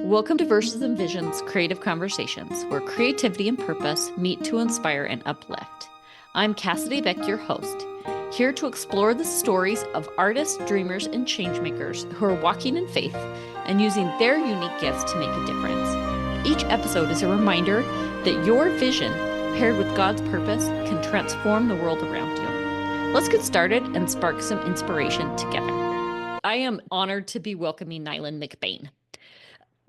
Welcome to Verses and Visions Creative Conversations, where creativity and purpose meet to inspire and uplift. I'm Cassidy Beck, your host, here to explore the stories of artists, dreamers, and changemakers who are walking in faith and using their unique gifts to make a difference. Each episode is a reminder that your vision, paired with God's purpose, can transform the world around you. Let's get started and spark some inspiration together. I am honored to be welcoming Neylan McBaine.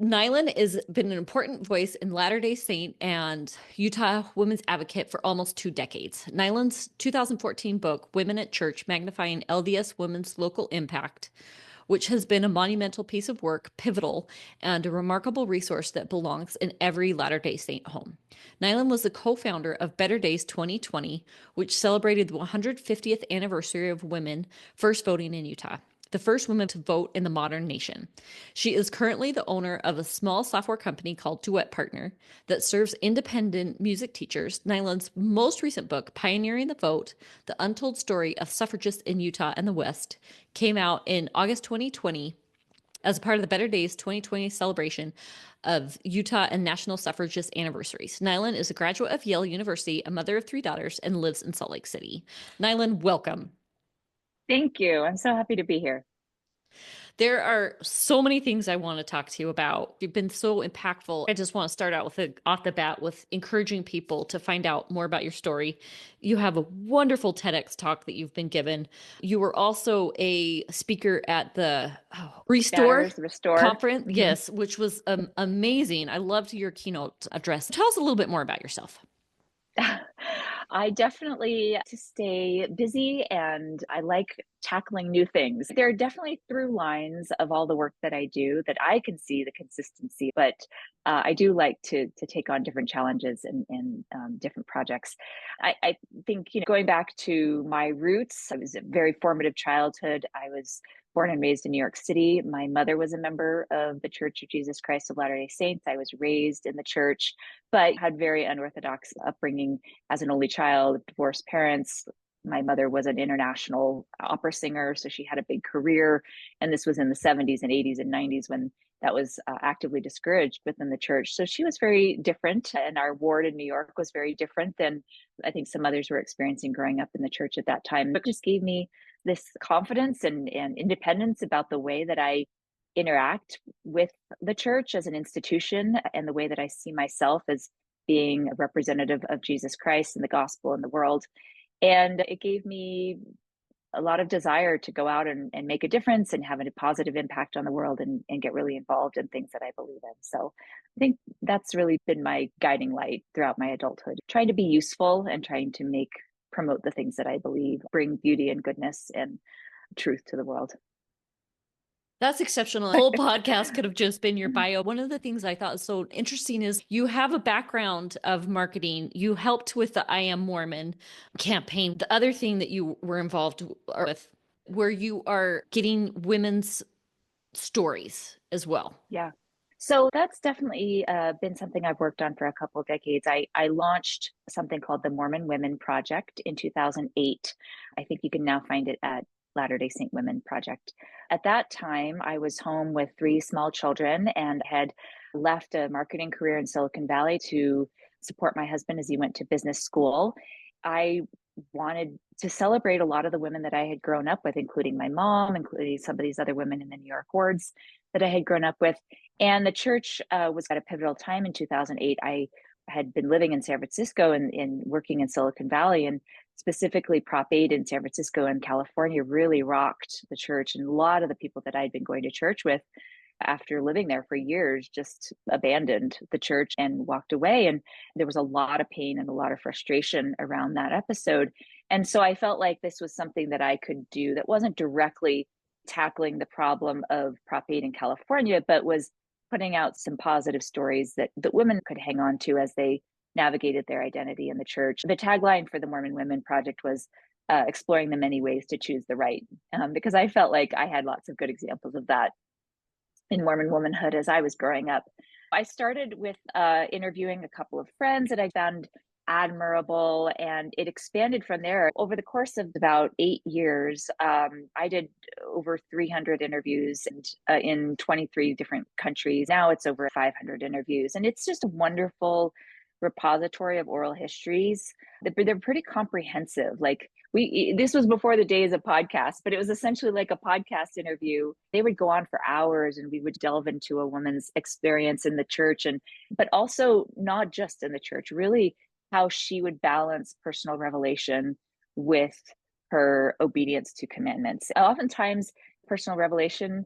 Neylan has been an important voice in Latter-day Saint and Utah women's advocate for almost 2 decades. Neylan's 2014 book, Women at Church, Magnifying LDS Women's Local Impact, which has been a monumental piece of work, pivotal, and a remarkable resource that belongs in every Latter-day Saint home. Neylan was the co-founder of Better Days 2020, which celebrated the 150th anniversary of women first voting in Utah, the first woman to vote in the modern nation. She is currently the owner of a small software company called Duet Partner that serves independent music teachers. Neylan's most recent book, Pioneering the Vote, The Untold Story of Suffragists in Utah and the West, came out in August 2020 as part of the Better Days 2020 celebration of Utah and National Suffragist Anniversaries. Neylan is a graduate of Yale University, a mother of 3 daughters, and lives in Salt Lake City. Neylan, welcome. Thank you. I'm so happy to be here. There are so many things I want to talk to you about. You've been so impactful. I just want to start out off the bat with encouraging people to find out more about your story. You have a wonderful TEDx talk that you've been given. You were also a speaker at the Restore conference, Mm-hmm. yes, which was amazing. I loved your keynote address. Tell us a little bit more about yourself. I definitely to stay busy and I like tackling new things. There are definitely through lines of all the work that I do that I can see the consistency, but I do like to take on different challenges and different projects. I think, going back to my roots, I was a very formative childhood. I was born and raised in New York City. My mother was a member of the Church of Jesus Christ of Latter-day Saints. I was raised in the church, but had very unorthodox upbringing as an only child, divorced parents. My mother was an international opera singer, so she had a big career. And this was in the 70s and 80s and 90s when that was actively discouraged within the church. So she was very different. And our ward in New York was very different than I think some others were experiencing growing up in the church at that time. It just gave me this confidence and independence about the way that I interact with the church as an institution and the way that I see myself as being a representative of Jesus Christ and the gospel in the world. And it gave me a lot of desire to go out and make a difference and have a positive impact on the world and get really involved in things that I believe in. So I think that's really been my guiding light throughout my adulthood, trying to be useful and trying to promote the things that I believe bring beauty and goodness and truth to the world. That's exceptional. The whole podcast could have just been your bio. One of the things I thought was so interesting is you have a background of marketing. You helped with the I Am Mormon campaign. The other thing that you were involved with, where you are getting women's stories as well. Yeah. So that's definitely been something I've worked on for a couple of decades. I launched something called the Mormon Women Project in 2008. I think you can now find it at Latter-day Saint Women Project. At that time, I was home with 3 small children and had left a marketing career in Silicon Valley to support my husband as he went to business school. I wanted to celebrate a lot of the women that I had grown up with, including my mom, including some of these other women in the New York wards that I had grown up with. And the church was at a pivotal time in 2008. I had been living in San Francisco and working in Silicon Valley, and specifically Prop 8 in San Francisco and California really rocked the church. And a lot of the people that I'd been going to church with after living there for years just abandoned the church and walked away. And there was a lot of pain and a lot of frustration around that episode. And so I felt like this was something that I could do that wasn't directly tackling the problem of Prop 8 in California, but was putting out some positive stories that women could hang on to as they navigated their identity in the church. The tagline for the Mormon Women Project was exploring the many ways to choose the right, because I felt like I had lots of good examples of that in Mormon womanhood as I was growing up. I started with interviewing a couple of friends that I found admirable. And it expanded from there. Over the course of about 8 years, I did over 300 interviews in 23 different countries. Now it's over 500 interviews. And it's just a wonderful repository of oral histories. They're pretty comprehensive. Like this was before the days of podcasts, but it was essentially like a podcast interview. They would go on for hours and we would delve into a woman's experience in the church, but also not just in the church, really how she would balance personal revelation with her obedience to commandments. Oftentimes, personal revelation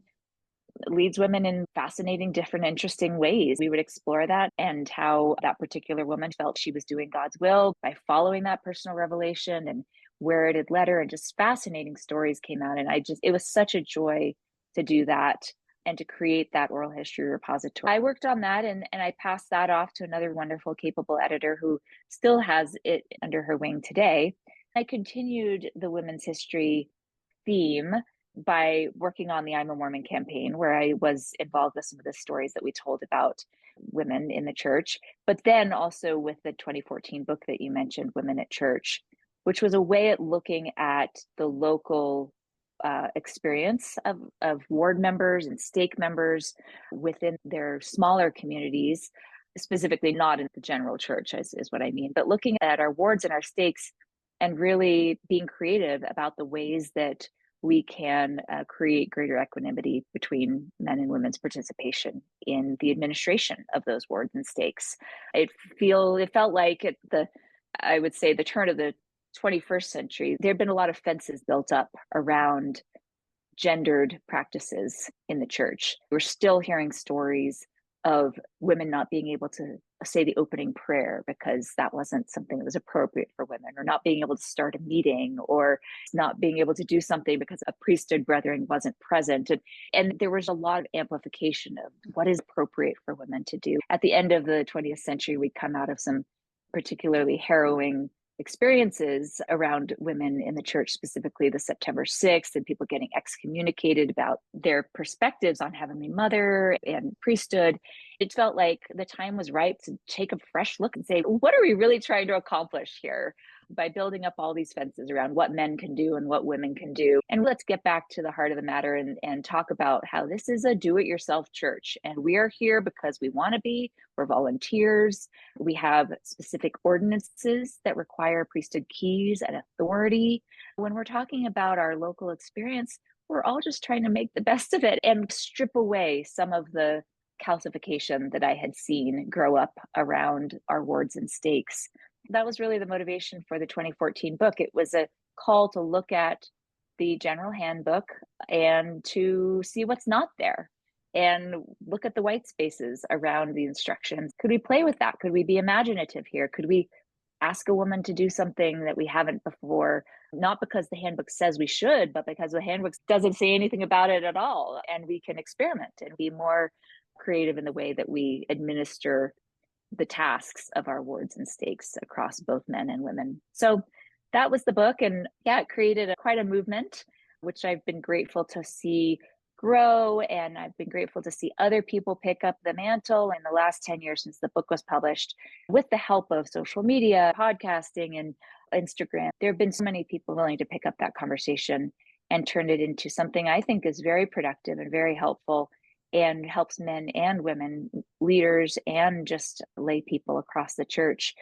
leads women in fascinating, different, interesting ways. We would explore that and how that particular woman felt she was doing God's will by following that personal revelation and where it had led her. And just fascinating stories came out. And it was such a joy to do that and to create that oral history repository. I worked on that and I passed that off to another wonderful, capable editor who still has it under her wing today. I continued the women's history theme by working on the I'm a Mormon campaign, where I was involved with some of the stories that we told about women in the church, but then also with the 2014 book that you mentioned, Women at Church, which was a way at looking at the local experience of ward members and stake members within their smaller communities, specifically not in the general church is what I mean, but looking at our wards and our stakes and really being creative about the ways that we can create greater equanimity between men and women's participation in the administration of those wards and stakes. It felt like I would say the turn of the 21st century, there have been a lot of fences built up around gendered practices in the church. We're still hearing stories of women not being able to say the opening prayer because that wasn't something that was appropriate for women, or not being able to start a meeting, or not being able to do something because a priesthood brethren wasn't present. And there was a lot of amplification of what is appropriate for women to do. At the end of the 20th century, we come out of some particularly harrowing experiences around women in the church, specifically the September 6th, and people getting excommunicated about their perspectives on Heavenly Mother and priesthood. It felt like the time was ripe to take a fresh look and say, what are we really trying to accomplish here by building up all these fences around what men can do and what women can do? And let's get back to the heart of the matter and talk about how this is a do-it-yourself church. And we are here because we want to be. We're volunteers. We have specific ordinances that require priesthood keys and authority. When we're talking about our local experience, we're all just trying to make the best of it and strip away some of the calcification that I had seen grow up around our wards and stakes. That was really the motivation for the 2014 book. It was a call to look at the general handbook and to see what's not there and look at the white spaces around the instructions. Could we play with that? Could we be imaginative here? Could we ask a woman to do something that we haven't before, not because the handbook says we should, but because the handbook doesn't say anything about it at all? And we can experiment and be more creative in the way that we administer the tasks of our wards and stakes across both men and women. So that was the book. And yeah, it created quite a movement, which I've been grateful to see grow. And I've been grateful to see other people pick up the mantle in the last 10 years since the book was published, with the help of social media, podcasting, and Instagram. There have been so many people willing to pick up that conversation and turn it into something I think is very productive and very helpful, and helps men and women, leaders and just lay people across the church,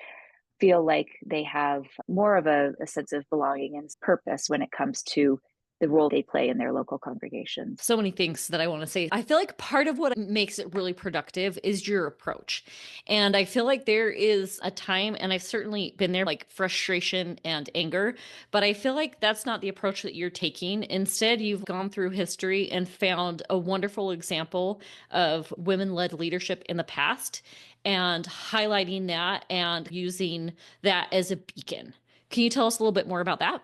feel like they have more of a sense of belonging and purpose when it comes to the role they play in their local congregations. So many things that I want to say. I feel like part of what makes it really productive is your approach. And I feel like there is a time, and I've certainly been there, like frustration and anger, but I feel like that's not the approach that you're taking. Instead, you've gone through history and found a wonderful example of women-led leadership in the past and highlighting that and using that as a beacon. Can you tell us a little bit more about that?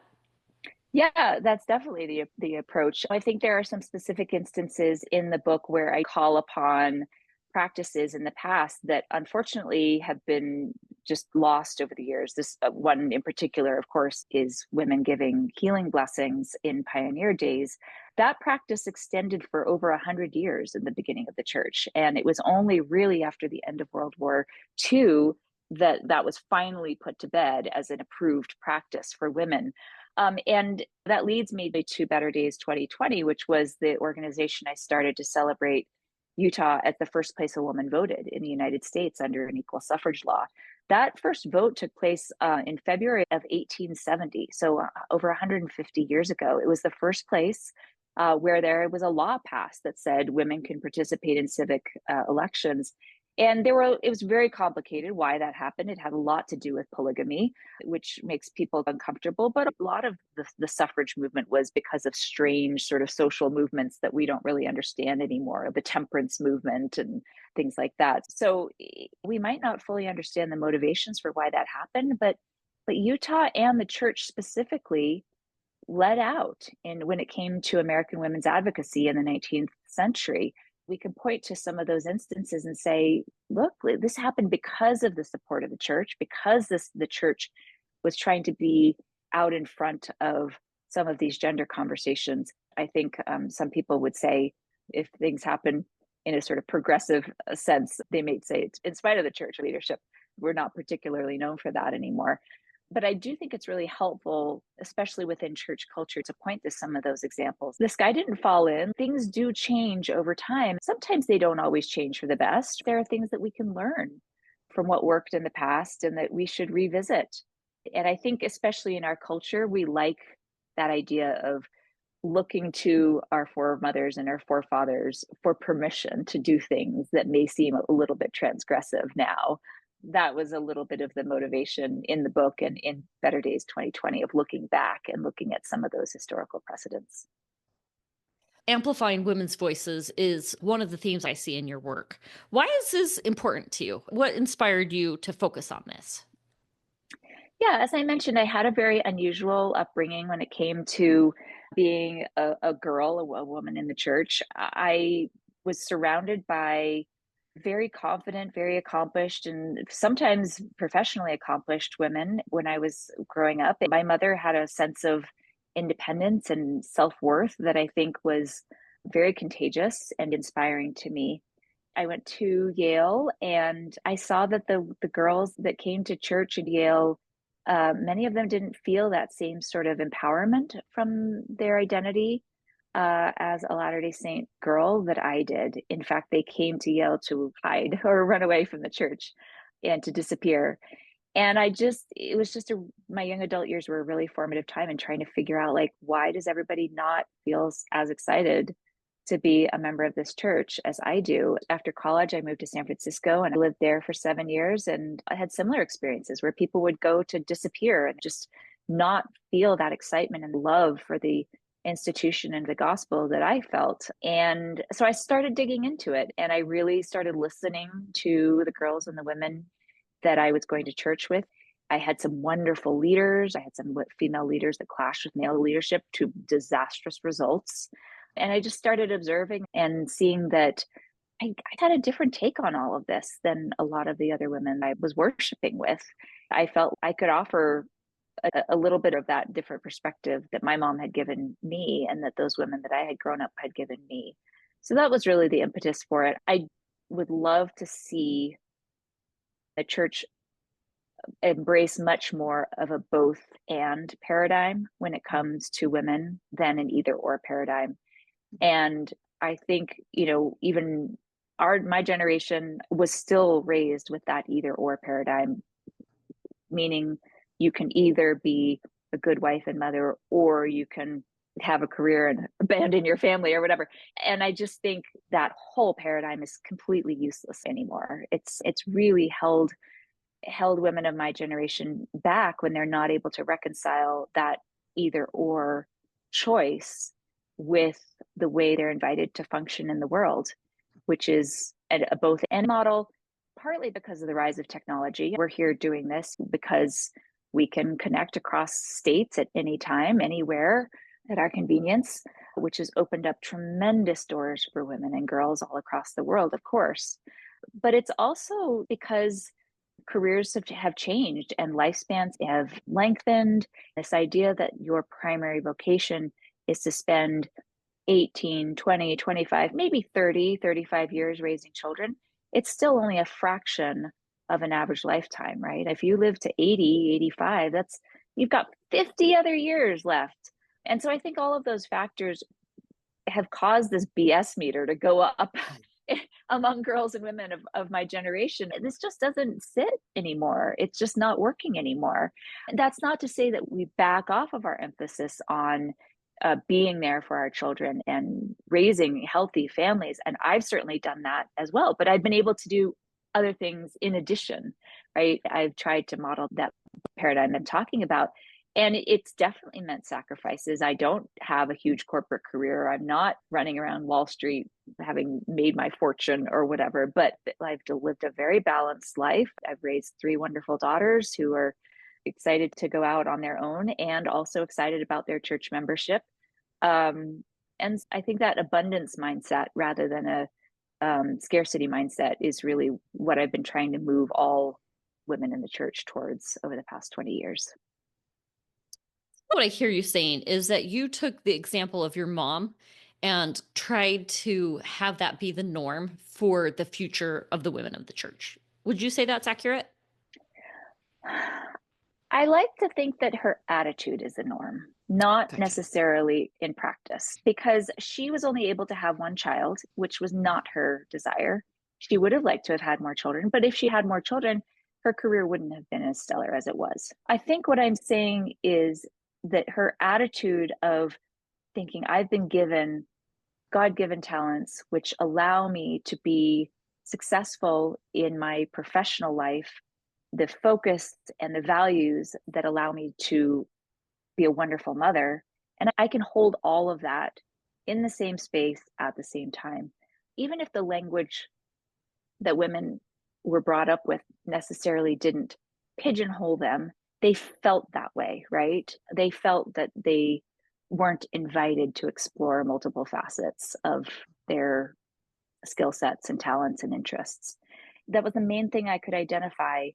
Yeah, that's definitely the approach. I think there are some specific instances in the book where I call upon practices in the past that unfortunately have been just lost over the years. This one in particular, of course, is women giving healing blessings in pioneer days. That practice extended for over 100 years in the beginning of the church. And it was only really after the end of World War II that was finally put to bed as an approved practice for women. And that leads me to Better Days 2020, which was the organization I started to celebrate Utah as the first place a woman voted in the United States under an equal suffrage law. That first vote took place in February of 1870, so over 150 years ago. It was the first place where there was a law passed that said women can participate in civic elections. And it was very complicated why that happened. It had a lot to do with polygamy, which makes people uncomfortable. But a lot of the suffrage movement was because of strange sort of social movements that we don't really understand anymore, the temperance movement and things like that. So we might not fully understand the motivations for why that happened, but Utah and the church specifically led out when it came to American women's advocacy in the 19th century. We can point to some of those instances and say, look, this happened because of the support of the church, because the church was trying to be out in front of some of these gender conversations. I think some people would say if things happen in a sort of progressive sense, they may say it's in spite of the church leadership. We're not particularly known for that anymore. But I do think it's really helpful, especially within church culture, to point to some of those examples. The sky didn't fall in. Things do change over time. Sometimes they don't always change for the best. There are things that we can learn from what worked in the past and that we should revisit. And I think, especially in our culture, we like that idea of looking to our foremothers and our forefathers for permission to do things that may seem a little bit transgressive now. That was a little bit of the motivation in the book and in Better Days 2020 of looking back and looking at some of those historical precedents. Amplifying women's voices is one of the themes I see in your work. Why is this important to you? What inspired you to focus on this? Yeah, as I mentioned, I had a very unusual upbringing when it came to being a girl, a woman in the church. I was surrounded by very confident, very accomplished, and sometimes professionally accomplished women when I was growing up. My mother had a sense of independence and self-worth that I think was very contagious and inspiring to me. I went to Yale and I saw that the girls that came to church at Yale, many of them didn't feel that same sort of empowerment from their identity as a Latter-day Saint girl that I did. In fact, they came to Yale to hide or run away from the church and to disappear. And it was just my young adult years were a really formative time in trying to figure out, like, why does everybody not feel as excited to be a member of this church as I do? After college, I moved to San Francisco and I lived there for 7 years. And I had similar experiences where people would go to disappear and just not feel that excitement and love for the institution and the gospel that I felt. And so I started digging into it and I really started listening to the girls and the women that I was going to church with. I had some wonderful leaders. I had some female leaders that clashed with male leadership to disastrous results. And I just started observing and seeing that I had a different take on all of this than a lot of the other women I was worshiping with. I felt I could offer a little bit of that different perspective that my mom had given me and that those women that I had grown up had given me. So that was really the impetus for it. I would love to see the church embrace much more of a both and paradigm when it comes to women than an either or paradigm. And I think, even my generation was still raised with that either or paradigm, meaning you can either be a good wife and mother, or you can have a career and abandon your family or whatever. And I just think that whole paradigm is completely useless anymore. It's really held women of my generation back when they're not able to reconcile that either or choice with the way they're invited to function in the world, which is a both and model, partly because of the rise of technology. We're here doing this because we can connect across states at any time, anywhere at our convenience, which has opened up tremendous doors for women and girls all across the world, of course. But it's also because careers have changed and lifespans have lengthened. This idea that your primary vocation is to spend 18, 20, 25, maybe 30, 35 years raising children, it's still only a fraction of an average lifetime, right? If you live to 80, 85, you've got 50 other years left. And so I think all of those factors have caused this BS meter to go up among girls and women of my generation. This just doesn't sit anymore. It's just not working anymore. And that's not to say that we back off of our emphasis on being there for our children and raising healthy families. And I've certainly done that as well, but I've been able to do other things in addition, right? I've tried to model that paradigm I'm talking about. And it's definitely meant sacrifices. I don't have a huge corporate career. I'm not running around Wall Street having made my fortune or whatever, but I've lived a very balanced life. I've raised three wonderful daughters who are excited to go out on their own and also excited about their church membership. And I think that abundance mindset rather than a scarcity mindset is really what I've been trying to move all women in the church towards over the past 20 years. What I hear you saying is that you took the example of your mom and tried to have that be the norm for the future of the women of the church. Would you say that's accurate? I like to think that her attitude is the norm, not Gotcha. necessarily in practice, because she was only able to have one child, which was not her desire. She would have liked to have had more children, but if she had more children, her career wouldn't have been as stellar as it was. I think what I'm saying is that her attitude of thinking, I've been given God-given talents, which allow me to be successful in my professional life, the focus and the values that allow me to be a wonderful mother. And I can hold all of that in the same space at the same time. Even if the language that women were brought up with necessarily didn't pigeonhole them, they felt that way, right? They felt that they weren't invited to explore multiple facets of their skill sets and talents and interests. That was the main thing I could identify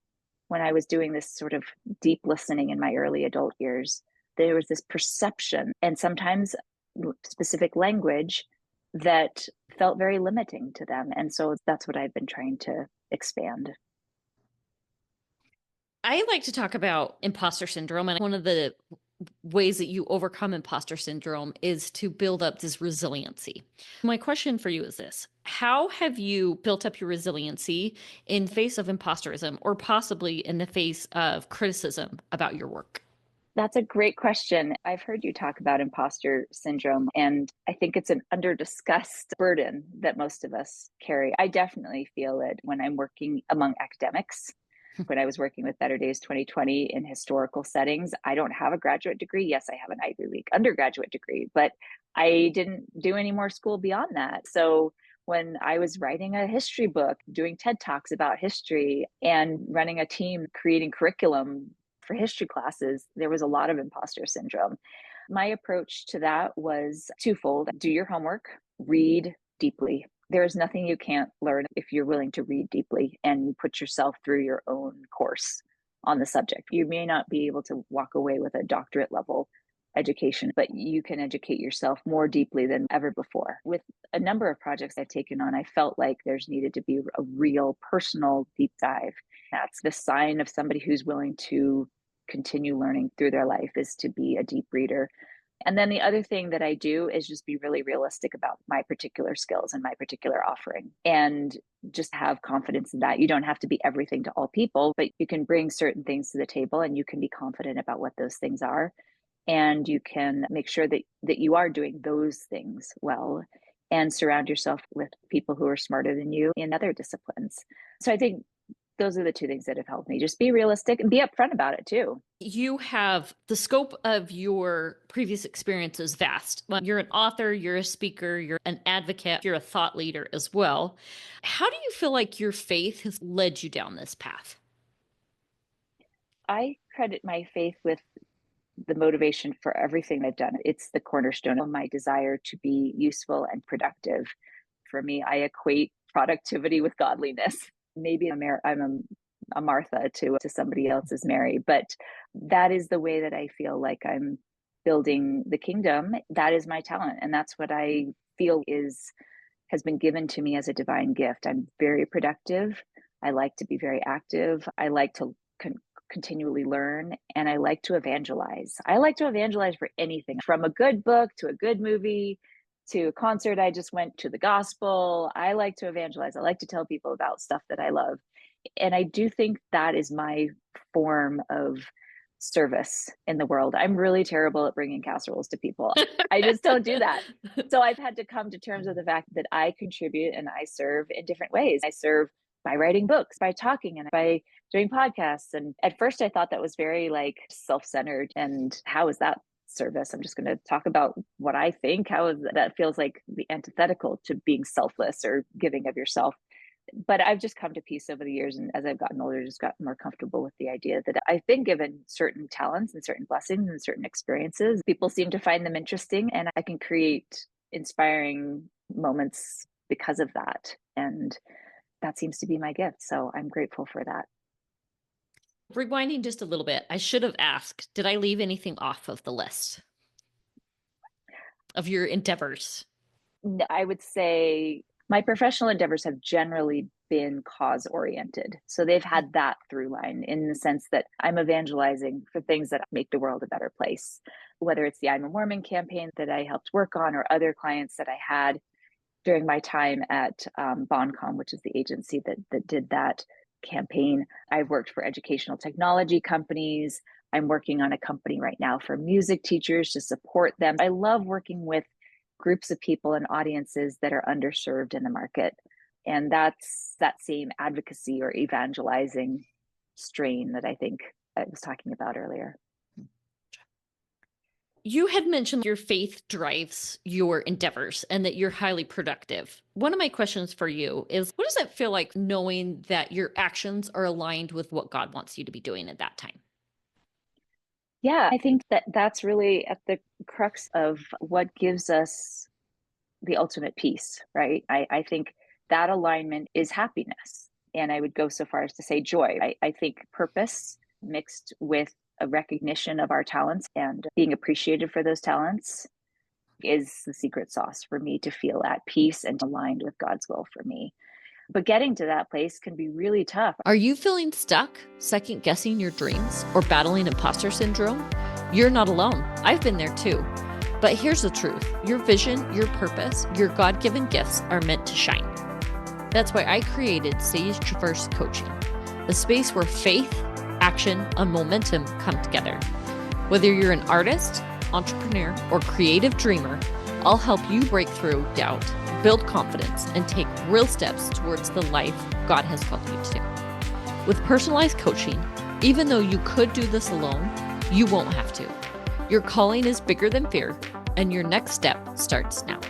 when I was doing this sort of deep listening in my early adult years. There was this perception and sometimes specific language that felt very limiting to them. And so that's what I've been trying to expand. I like to talk about imposter syndrome. And one of the ways that you overcome imposter syndrome is to build up this resiliency. My question for you is this: how have you built up your resiliency in face of imposterism, or possibly in the face of criticism about your work? That's a great question. I've heard you talk about imposter syndrome, and I think it's an under-discussed burden that most of us carry. I definitely feel it when I'm working among academics. When I was working with Better Days 2020 in historical settings, I don't have a graduate degree. Yes, I have an Ivy League undergraduate degree, but I didn't do any more school beyond that. So when I was writing a history book, doing TED Talks about history, and running a team creating curriculum for history classes, there was a lot of imposter syndrome. My approach to that was twofold: do your homework, read deeply. There is nothing you can't learn if you're willing to read deeply and put yourself through your own course on the subject. You may not be able to walk away with a doctorate level education, but you can educate yourself more deeply than ever before. With a number of projects I've taken on, I felt like there's needed to be a real personal deep dive. That's the sign of somebody who's willing to continue learning through their life, is to be a deep reader. And then the other thing that I do is just be really realistic about my particular skills and my particular offering, and just have confidence in that. You don't have to be everything to all people, but you can bring certain things to the table and you can be confident about what those things are. And you can make sure that you are doing those things well, and surround yourself with people who are smarter than you in other disciplines. So I think those are the two things that have helped me. Just be realistic and be upfront about it too. You have the scope of your previous experience is vast. You're an author, you're a speaker, you're an advocate, you're a thought leader as well. How do you feel like your faith has led you down this path? I credit my faith with the motivation for everything I've done. It's the cornerstone of my desire to be useful and productive. For me, I equate productivity with godliness. Maybe I'm a Martha to somebody else's Mary, but that is the way that I feel like I'm building the kingdom. That is my talent, and that's what I feel has been given to me as a divine gift. I'm very productive. I like to be very active. I like to continually learn, and I like to evangelize. I like to evangelize for anything, from a good book to a good movie to a concert I just went to, the gospel. I like to evangelize. I like to tell people about stuff that I love. And I do think that is my form of service in the world. I'm really terrible at bringing casseroles to people. I just don't do that. So I've had to come to terms with the fact that I contribute and I serve in different ways. I serve by writing books, by talking, and by doing podcasts. And at first I thought that was very like self-centered. And how is that service? I'm just going to talk about what I think. How is that? Feels like the antithetical to being selfless or giving of yourself. But I've just come to peace over the years. And as I've gotten older, just gotten more comfortable with the idea that I've been given certain talents and certain blessings and certain experiences. People seem to find them interesting, and I can create inspiring moments because of that. And that seems to be my gift. So I'm grateful for that. Rewinding just a little bit, I should have asked, did I leave anything off of the list of your endeavors? I would say my professional endeavors have generally been cause oriented. So they've had that through line in the sense that I'm evangelizing for things that make the world a better place, whether it's the I'm a Mormon campaign that I helped work on or other clients that I had during my time at Boncom, which is the agency that did that campaign. I've worked for educational technology companies. I'm working on a company right now for music teachers to support them. I love working with groups of people and audiences that are underserved in the market. And that's that same advocacy or evangelizing strain that I think I was talking about earlier. You had mentioned your faith drives your endeavors and that you're highly productive. One of my questions for you is, what does it feel like knowing that your actions are aligned with what God wants you to be doing at that time? Yeah, I think that that's really at the crux of what gives us the ultimate peace, right? I think that alignment is happiness. And I would go so far as to say joy. I think purpose mixed with a recognition of our talents and being appreciated for those talents is the secret sauce for me to feel at peace and aligned with God's will for me. But getting to that place can be really tough. Are you feeling stuck, second guessing your dreams, or battling imposter syndrome? You're not alone. I've been there too. But here's the truth. Your vision, your purpose, your God-given gifts are meant to shine. That's why I created Sage First Coaching, a space where faith, action, and momentum come together. Whether you're an artist, entrepreneur, or creative dreamer, I'll help you break through doubt, build confidence, and take real steps towards the life God has called you to. With personalized coaching, even though you could do this alone, you won't have to. Your calling is bigger than fear, and your next step starts now.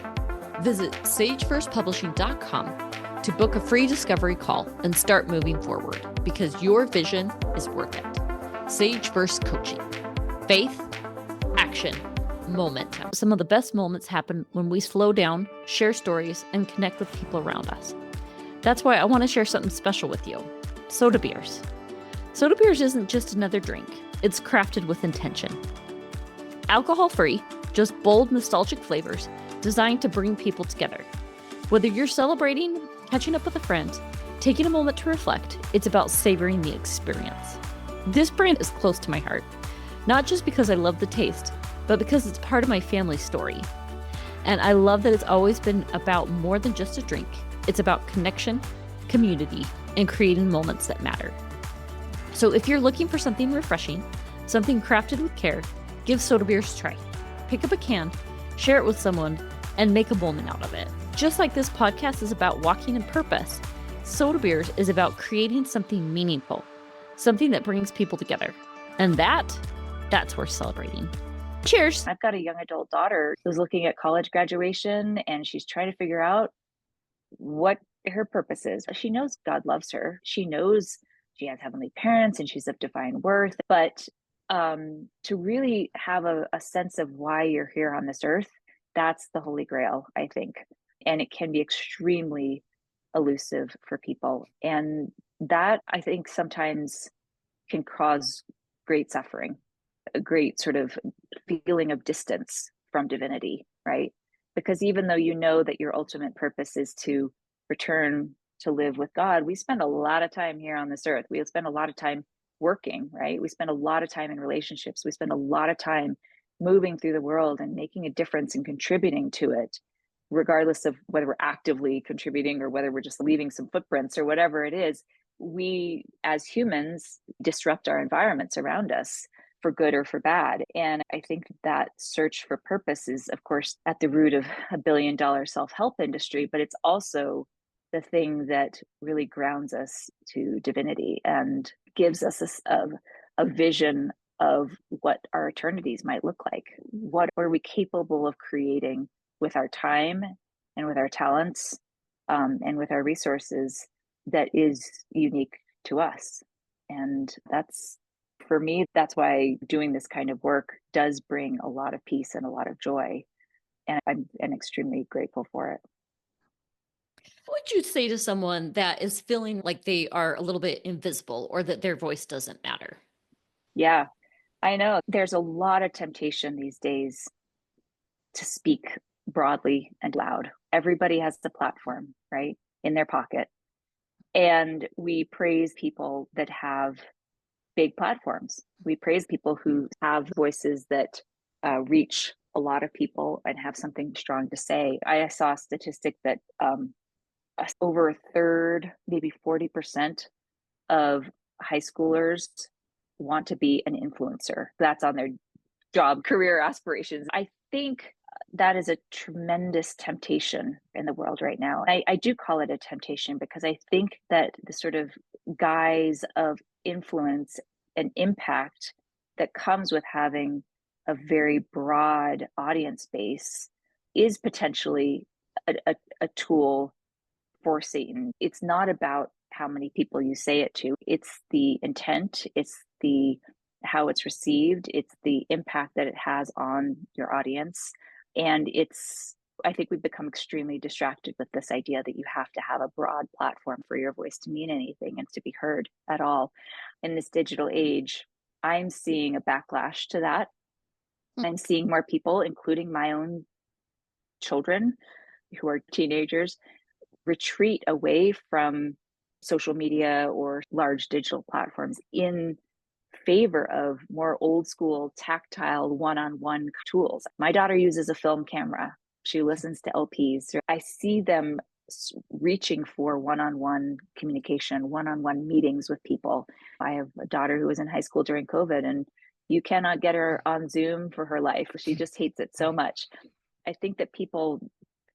Visit sagefirstpublishing.com to book a free discovery call and start moving forward, because your vision is worth it. Sage First Coaching. Faith, action, momentum. Some of the best moments happen when we slow down, share stories, and connect with people around us. That's why I want to share something special with you. Soda beers. Soda beers isn't just another drink. It's crafted with intention. Alcohol-free, just bold, nostalgic flavors designed to bring people together. Whether you're celebrating, catching up with a friend, taking a moment to reflect, it's about savoring the experience. This brand is close to my heart, not just because I love the taste, but because it's part of my family story. And I love that it's always been about more than just a drink. It's about connection, community, and creating moments that matter. So if you're looking for something refreshing, something crafted with care, give soda beers a try. Pick up a can, share it with someone, and make a moment out of it. Just like this podcast is about walking in purpose, Soda Beers is about creating something meaningful, something that brings people together. And that's worth celebrating. Cheers. I've got a young adult daughter who's looking at college graduation, and she's trying to figure out what her purpose is. She knows God loves her. She knows she has heavenly parents and she's of divine worth. But to really have a sense of why you're here on this earth, that's the Holy Grail, I think. And it can be extremely elusive for people. And that, I think, sometimes can cause great suffering, a great sort of feeling of distance from divinity, right? Because even though you know that your ultimate purpose is to return to live with God, we spend a lot of time here on this earth. We spend a lot of time working, right? We spend a lot of time in relationships. We spend a lot of time moving through the world and making a difference and contributing to it, regardless of whether we're actively contributing or whether we're just leaving some footprints or whatever it is. We, as humans, disrupt our environments around us for good or for bad. And I think that search for purpose is, of course, at the root of $1 billion self-help industry, but it's also the thing that really grounds us to divinity and gives us a vision of what our eternities might look like. What are we capable of creating with our time and with our talents and with our resources that is unique to us? And that's, for me, that's why doing this kind of work does bring a lot of peace and a lot of joy. And I'm extremely grateful for it. What would you say to someone that is feeling like they are a little bit invisible or that their voice doesn't matter? Yeah, I know there's a lot of temptation these days to speak broadly and loud. Everybody has the platform, right, in their pocket. And we praise people that have big platforms. We praise people who have voices that reach a lot of people and have something strong to say. I saw a statistic that over a third, maybe 40% of high schoolers want to be an influencer. That's on their job career aspirations. I think that is a tremendous temptation in the world right now. I do call it a temptation because I think that the sort of guise of influence and impact that comes with having a very broad audience base is potentially a tool for Satan. It's not about how many people you say it to. It's the intent, it's the how it's received, it's the impact that it has on your audience. And I think we've become extremely distracted with this idea that you have to have a broad platform for your voice to mean anything and to be heard at all. In this digital age, I'm seeing a backlash to that. I'm seeing more people, including my own children who are teenagers, retreat away from social media or large digital platforms in favor of more old school, tactile, one-on-one tools. My daughter uses a film camera. She listens to LPs. I see them reaching for one-on-one communication, one-on-one meetings with people. I have a daughter who was in high school during COVID, and you cannot get her on Zoom for her life. She just hates it so much. I think that people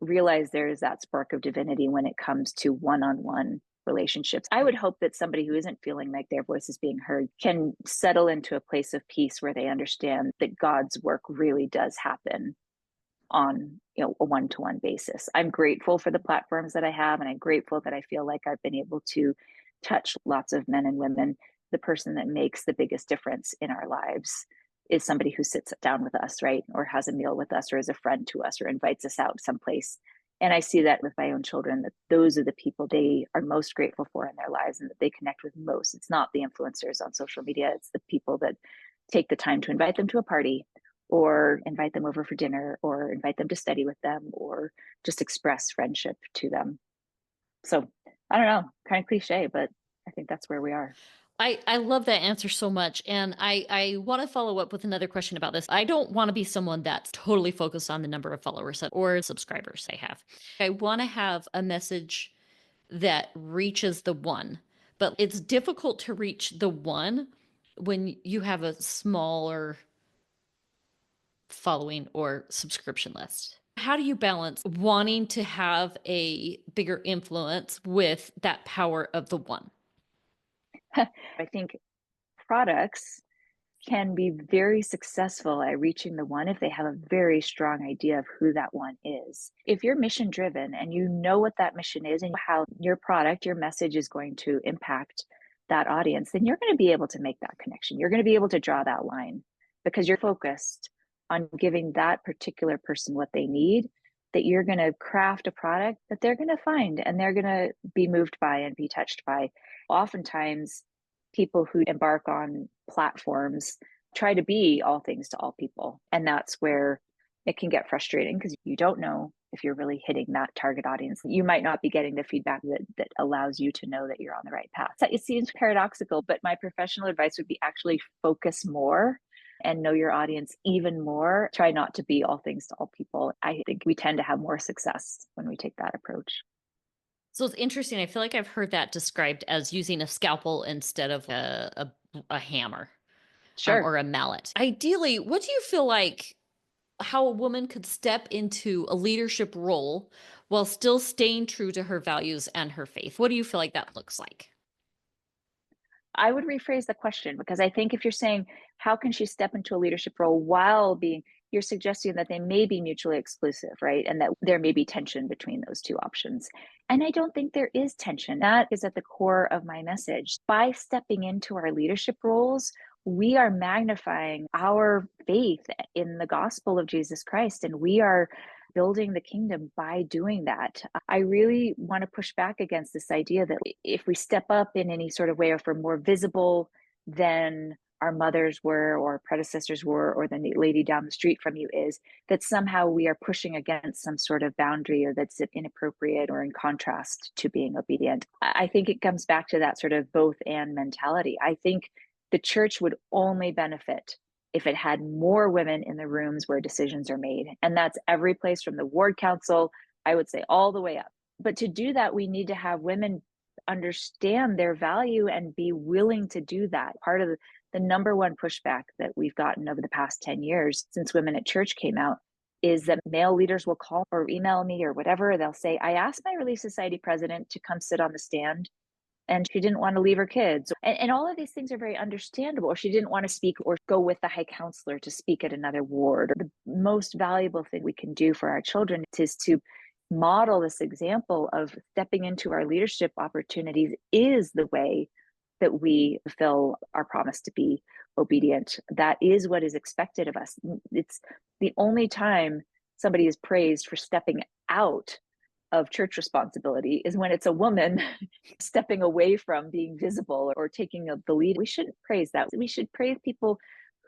realize there is that spark of divinity when it comes to one-on-one relationships. I would hope that somebody who isn't feeling like their voice is being heard can settle into a place of peace where they understand that God's work really does happen on, a one-to-one basis. I'm grateful for the platforms that I have, and I'm grateful that I feel like I've been able to touch lots of men and women. The person that makes the biggest difference in our lives is somebody who sits down with us, right? Or has a meal with us, or is a friend to us, or invites us out someplace. And I see that with my own children, that those are the people they are most grateful for in their lives and that they connect with most. It's not the influencers on social media. It's the people that take the time to invite them to a party or invite them over for dinner or invite them to study with them or just express friendship to them. So I don't know, kind of cliche, but I think that's where we are. I love that answer so much. And I want to follow up with another question about this. I don't want to be someone that's totally focused on the number of followers or subscribers I have. I want to have a message that reaches the one, but it's difficult to reach the one when you have a smaller following or subscription list. How do you balance wanting to have a bigger influence with that power of the one? I think products can be very successful at reaching the one if they have a very strong idea of who that one is. If you're mission driven and you know what that mission is and how your product, your message is going to impact that audience, then you're going to be able to make that connection. You're going to be able to draw that line because you're focused on giving that particular person what they need, that you're going to craft a product that they're going to find and they're going to be moved by and be touched by. Oftentimes, people who embark on platforms try to be all things to all people. And that's where it can get frustrating because you don't know if you're really hitting that target audience. You might not be getting the feedback that allows you to know that you're on the right path. So it seems paradoxical, but my professional advice would be actually focus more and know your audience even more. Try not to be all things to all people. I think we tend to have more success when we take that approach. So it's interesting. I feel like I've heard that described as using a scalpel instead of a hammer, Sure. or a mallet. Ideally, what do you feel like how a woman could step into a leadership role while still staying true to her values and her faith? What do you feel like that looks like? I would rephrase the question, because I think if you're saying, how can she step into a leadership role while being, you're suggesting that they may be mutually exclusive, right? And that there may be tension between those two options. And I don't think there is tension. That is at the core of my message. By stepping into our leadership roles, we are magnifying our faith in the gospel of Jesus Christ, and we are building the kingdom by doing that. I really want to push back against this idea that if we step up in any sort of way, or if we're more visible than our mothers were or predecessors were, or the lady down the street from you is, that somehow we are pushing against some sort of boundary, or that's inappropriate or in contrast to being obedient. I think it comes back to that sort of both and mentality. I think the church would only benefit if it had more women in the rooms where decisions are made. And that's every place from the ward council, I would say, all the way up. But to do that, we need to have women understand their value and be willing to do that. Part of the number one pushback that we've gotten over the past 10 years since Women at Church came out is that male leaders will call or email me or whatever. They'll say, I asked my Relief Society president to come sit on the stand, and she didn't want to leave her kids. And all of these things are very understandable. Or she didn't want to speak or go with the high counselor to speak at another ward. The most valuable thing we can do for our children is to model this example of stepping into our leadership opportunities is the way that we fulfill our promise to be obedient. That is what is expected of us. It's the only time somebody is praised for stepping out of church responsibility is when it's a woman stepping away from being visible or taking the lead. We shouldn't praise that. We should praise people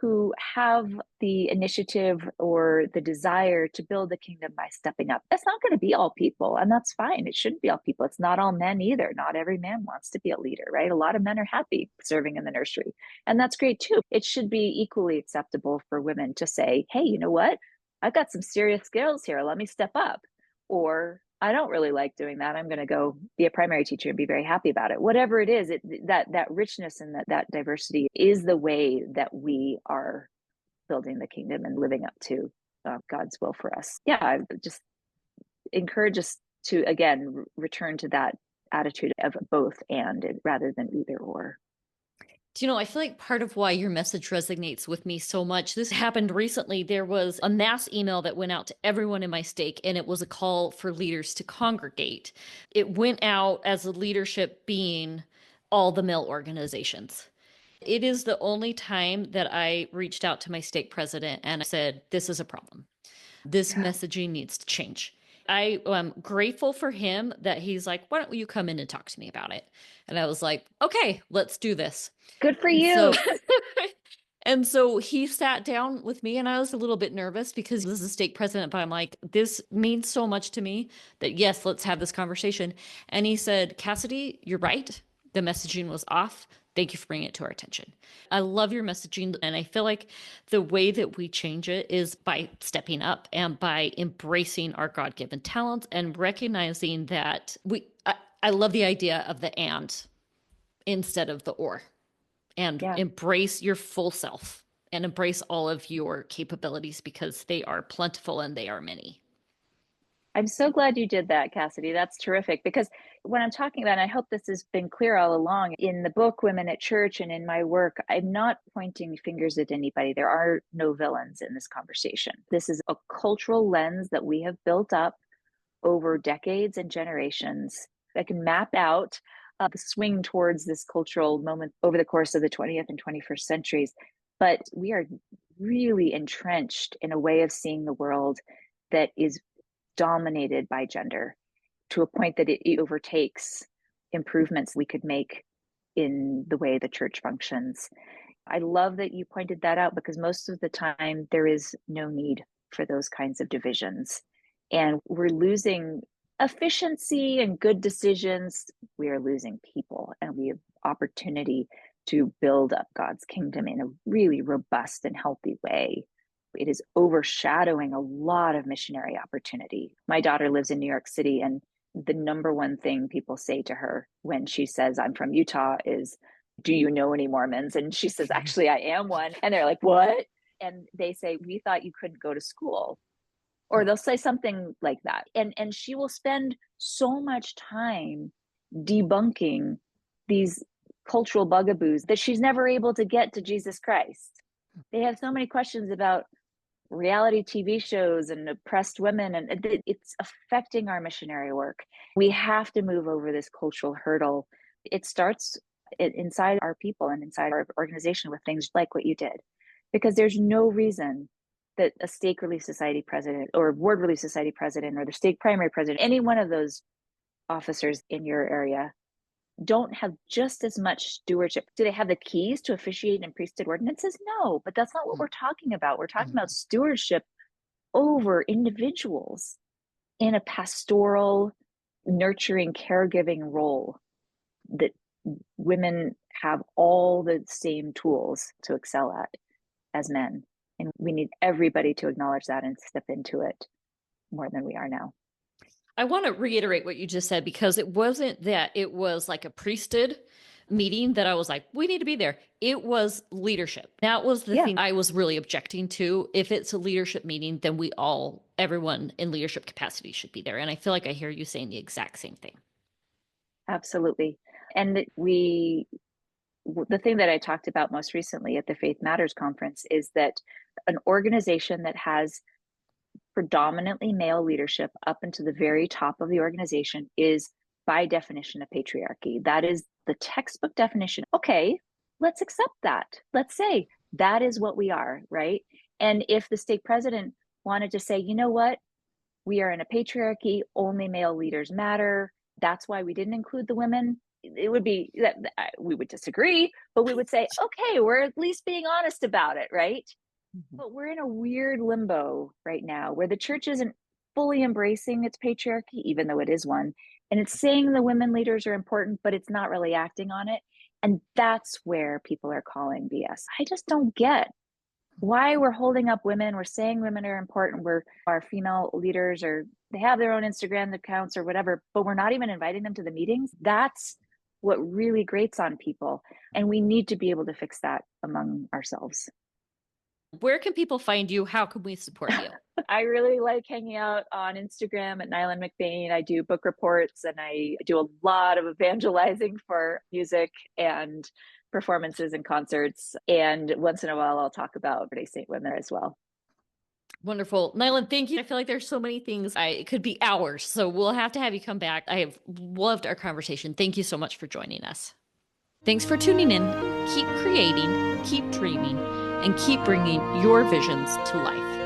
who have the initiative or the desire to build the kingdom by stepping up. That's not going to be all people, and that's fine. It shouldn't be all people. It's not all men either. Not every man wants to be a leader, right? A lot of men are happy serving in the nursery, and that's great too. It should be equally acceptable for women to say, hey, you know what? I've got some serious skills here. Let me step up. Or I don't really like doing that. I'm going to go be a primary teacher and be very happy about it. Whatever it is, that richness and that diversity is the way that we are building the kingdom and living up to God's will for us. Yeah, I just encourage us to, again, return to that attitude of both and rather than either or. Do you know, I feel like part of why your message resonates with me so much, this happened recently. There was a mass email that went out to everyone in my stake, and it was a call for leaders to congregate. It went out as a leadership being all the male organizations. It is the only time that I reached out to my stake president and I said, this is a problem. This messaging needs to change. I am grateful for him that he's like, why don't you come in and talk to me about it? And I was like, okay, let's do this. Good for And you. so, and so he sat down with me, and I was a little bit nervous because this is a stake president, but I'm like, this means so much to me that yes, let's have this conversation. And he said, Cassidy, you're right. The messaging was off. Thank you for bringing it to our attention. I love your messaging. And I feel like the way that we change it is by stepping up and by embracing our God-given talents and recognizing that I love the idea of the and instead of the or, and embrace your full self and embrace all of your capabilities because they are plentiful and they are many. I'm so glad you did that, Cassidy. That's terrific. Because when I'm talking about, and I hope this has been clear all along, in the book Women at Church and in my work, I'm not pointing fingers at anybody. There are no villains in this conversation. This is a cultural lens that we have built up over decades and generations that can map out the swing towards this cultural moment over the course of the 20th and 21st centuries. But we are really entrenched in a way of seeing the world that is dominated by gender to a point that it overtakes improvements we could make in the way the church functions. I love that you pointed that out, because most of the time there is no need for those kinds of divisions. And we're losing efficiency and good decisions. We are losing people, and we have opportunity to build up God's kingdom in a really robust and healthy way. It is overshadowing a lot of missionary opportunity. My daughter lives in New York City, and the number one thing people say to her when she says, I'm from Utah, is, do you know any Mormons? And she says, actually, I am one. And they're like, what? And they say, we thought you couldn't go to school. Or they'll say something like that. And she will spend so much time debunking these cultural bugaboos that she's never able to get to Jesus Christ. They have so many questions about reality TV shows and oppressed women, and it's affecting our missionary work. We have to move over this cultural hurdle. It starts inside our people and inside our organization with things like what you did, because there's no reason that a stake relief society president or ward relief society president or the stake primary president, any one of those officers in your area, don't have just as much stewardship. Do they have the keys to officiate in priesthood ordinances? No, but that's not what we're talking about. We're talking about stewardship over individuals in a pastoral, nurturing, caregiving role, that women have all the same tools to excel at as men. And we need everybody to acknowledge that and step into it more than we are now. I want to reiterate what you just said, because it wasn't that it was like a priesthood meeting that I was like, we need to be there. It was leadership. That was the thing I was really objecting to. If it's a leadership meeting, then everyone in leadership capacity should be there. And I feel like I hear you saying the exact same thing. Absolutely. And the thing that I talked about most recently at the Faith Matters conference is that an organization that has predominantly male leadership up into the very top of the organization is by definition a patriarchy. That is the textbook definition. Okay, let's accept that. Let's say that is what we are, right? And if the stake president wanted to say, you know what, we are in a patriarchy, only male leaders matter, that's why we didn't include the women, it would be that we would disagree, but we would say, okay, we're at least being honest about it, right? But we're in a weird limbo right now where the church isn't fully embracing its patriarchy, even though it is one. And it's saying the women leaders are important, but it's not really acting on it. And that's where people are calling BS. I just don't get why we're holding up women. We're saying women are important. Our female leaders, or they have their own Instagram accounts or whatever, but we're not even inviting them to the meetings. That's what really grates on people. And we need to be able to fix that among ourselves. Where can people find you? How can we support you? I really like hanging out on Instagram at Neylan McBaine. I do book reports, and I do a lot of evangelizing for music and performances and concerts. And once in a while, I'll talk about Latter-day Saint women as well. Wonderful. Neylan, thank you. I feel like there's so many things. It could be hours, so we'll have to have you come back. I have loved our conversation. Thank you so much for joining us. Thanks for tuning in. Keep creating, keep dreaming, and keep bringing your visions to life.